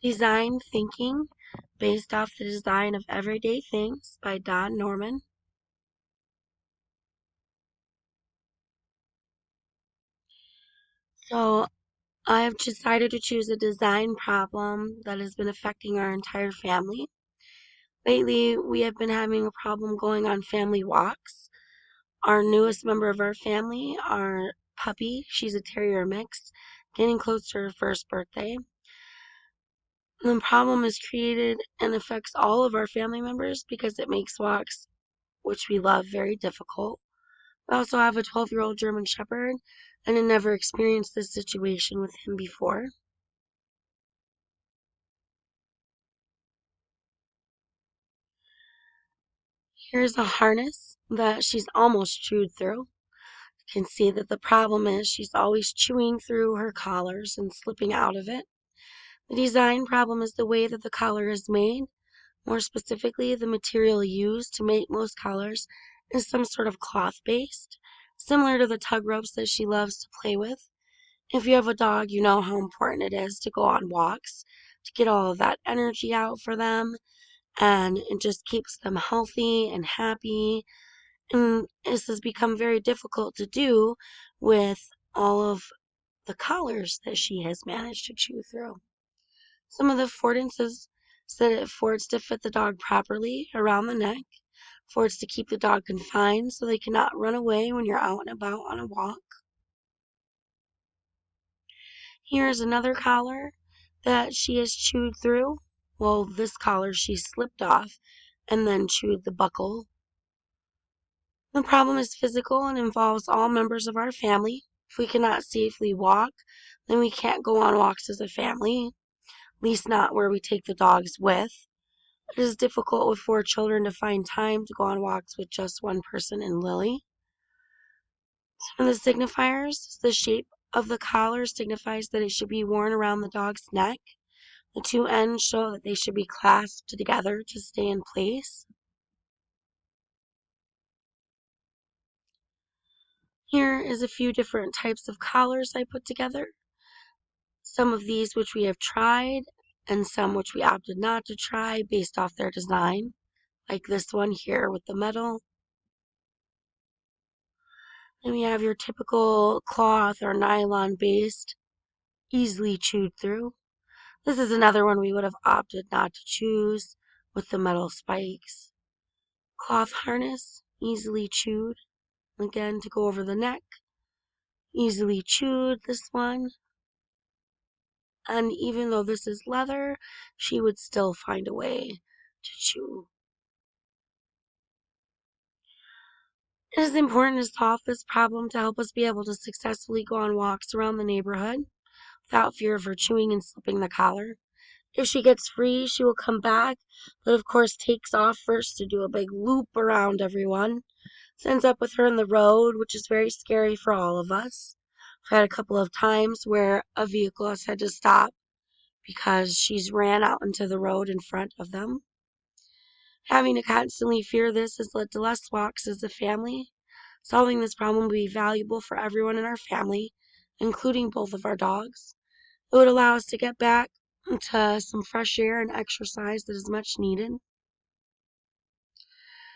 Design Thinking, based off the design of everyday things by Don Norman. So I have decided to choose a design problem that has been affecting our entire family. Lately, we have been having a problem going on family walks. Our newest member of our family, our puppy, she's a terrier mix, getting close to her first birthday. The problem is created and affects all of our family members because it makes walks, which we love, very difficult. We also have a 12-year-old German Shepherd and had never experienced this situation with him before. Here's a harness that she's almost chewed through. You can see that the problem is she's always chewing through her collars and slipping out of it. The design problem is the way that the collar is made. More specifically, the material used to make most collars is some sort of cloth based, similar to the tug ropes that she loves to play with. If you have a dog, you know how important it is to go on walks, to get all of that energy out for them, and it just keeps them healthy and happy. And this has become very difficult to do with all of the collars that she has managed to chew through. Some of the affordances said it affords to fit the dog properly around the neck, affords to keep the dog confined so they cannot run away when you're out and about on a walk. Here's another collar that she has chewed through. Well, this collar she slipped off and then chewed the buckle. The problem is physical and involves all members of our family. If we cannot safely walk, then we can't go on walks as a family, at least not where we take the dogs with. It is difficult with 4 children to find time to go on walks with just one person in Lily. Some of the signifiers, the shape of the collar signifies that it should be worn around the dog's neck. The two ends show that they should be clasped together to stay in place. Here is a few different types of collars I put together. Some of these which we have tried, and some which we opted not to try based off their design, like this one here with the metal. Then we have your typical cloth or nylon based, easily chewed through. This is another one we would have opted not to choose with the metal spikes. Cloth harness, easily chewed. Again, to go over the neck, easily chewed, this one. And even though this is leather, she would still find a way to chew. It is important to solve this problem to help us be able to successfully go on walks around the neighborhood without fear of her chewing and slipping the collar. If she gets free, she will come back, but of course takes off first to do a big loop around everyone. Ends up with her in the road, which is very scary for all of us. I've had a couple of times where a vehicle has had to stop because she's ran out into the road in front of them. Having to constantly fear this has led to less walks as a family. Solving this problem would be valuable for everyone in our family, including both of our dogs. It would allow us to get back to some fresh air and exercise that is much needed.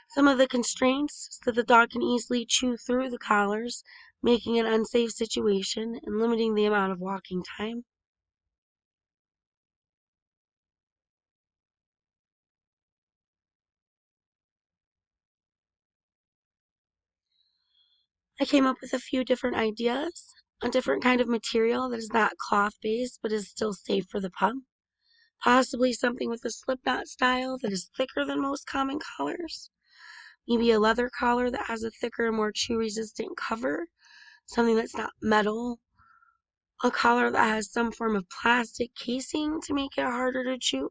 Some of the constraints is that the dog can easily chew through the collars, making an unsafe situation and limiting the amount of walking time. I came up with a few different ideas. A different kind of material that is not cloth based but is still safe for the pup. Possibly something with a slipknot style that is thicker than most common collars. Maybe a leather collar that has a thicker, more chew resistant cover. Something that's not metal. A collar that has some form of plastic casing to make it harder to chew.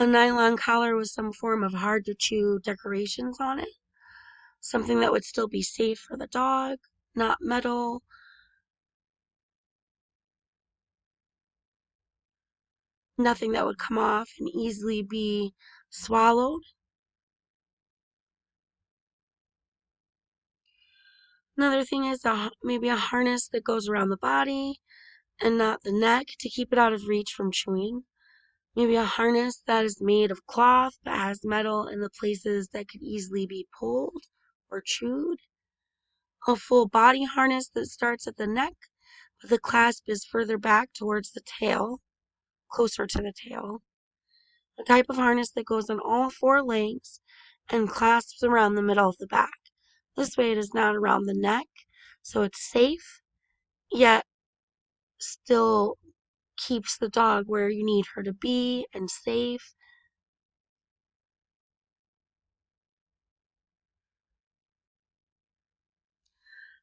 A nylon collar with some form of hard to chew decorations on it. Something that would still be safe for the dog, not metal. Nothing that would come off and easily be swallowed. Another thing is maybe a harness that goes around the body and not the neck to keep it out of reach from chewing. Maybe a harness that is made of cloth but has metal in the places that could easily be pulled or chewed. A full body harness that starts at the neck, but the clasp is further back towards the tail, closer to the tail. A type of harness that goes on all four legs and clasps around the middle of the back. This way it is not around the neck, so it's safe, yet still keeps the dog where you need her to be and safe.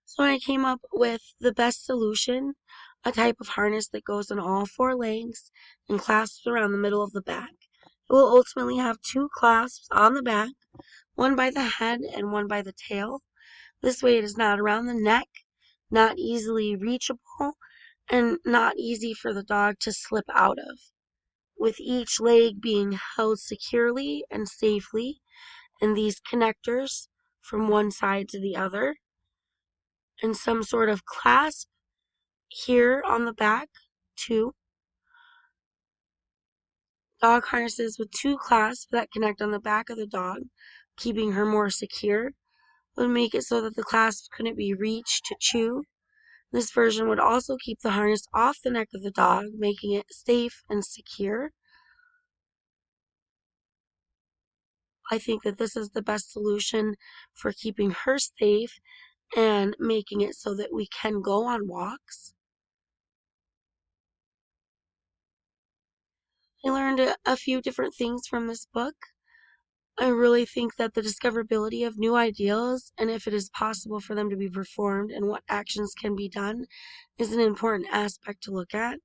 So I came up with the best solution, a type of harness that goes on all four legs and clasps around the middle of the back. It will ultimately have two clasps on the back, one by the head and one by the tail. This way it is not around the neck, not easily reachable, and not easy for the dog to slip out of, with each leg being held securely and safely in these connectors from one side to the other, and some sort of clasp here on the back too. Dog harnesses with two clasps that connect on the back of the dog, keeping her more secure, would make it so that the clasps couldn't be reached to chew. This version would also keep the harness off the neck of the dog, making it safe and secure. I think that this is the best solution for keeping her safe and making it so that we can go on walks. I learned a few different things from this book. I really think that the discoverability of new ideas and if it is possible for them to be performed and what actions can be done is an important aspect to look at.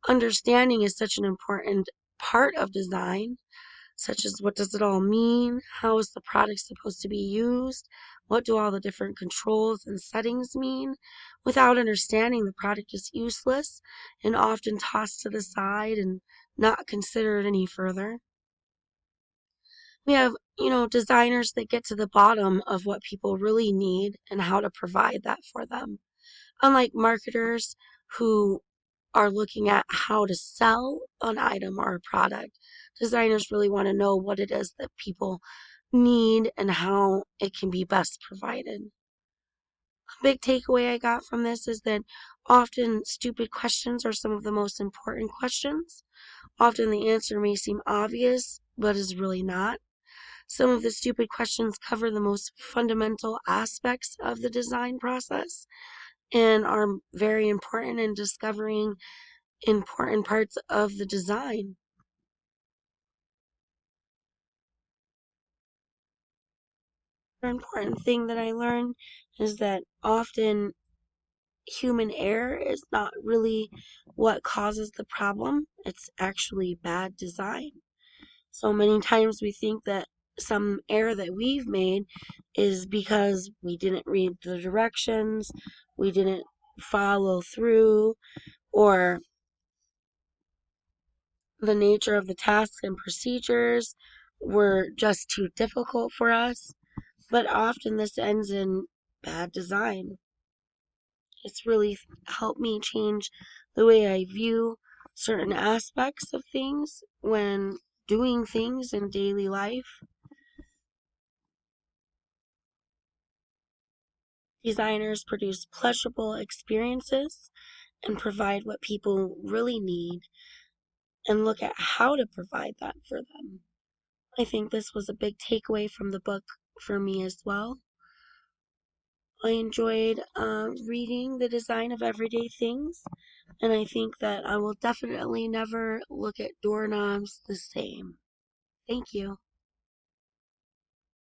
Understanding is such an important part of design, such as what does it all mean? How is the product supposed to be used? What do all the different controls and settings mean? Without understanding, the product is useless and often tossed to the side and not considered any further. We have, designers that get to the bottom of what people really need and how to provide that for them. Unlike marketers who are looking at how to sell an item or a product, designers really want to know what it is that people need and how it can be best provided. A big takeaway I got from this is that often stupid questions are some of the most important questions. Often the answer may seem obvious, but is really not. Some of the stupid questions cover the most fundamental aspects of the design process and are very important in discovering important parts of the design. An important thing that I learned is that often human error is not really what causes the problem, it's actually bad design. So many times we think that some error that we've made is because we didn't read the directions, we didn't follow through, or the nature of the tasks and procedures were just too difficult for us. But often this ends in bad design. It's really helped me change the way I view certain aspects of things when doing things in daily life. Designers produce pleasurable experiences and provide what people really need and look at how to provide that for them. I think this was a big takeaway from the book for me as well. I enjoyed reading The Design of Everyday Things, and I think that I will definitely never look at doorknobs the same. Thank you.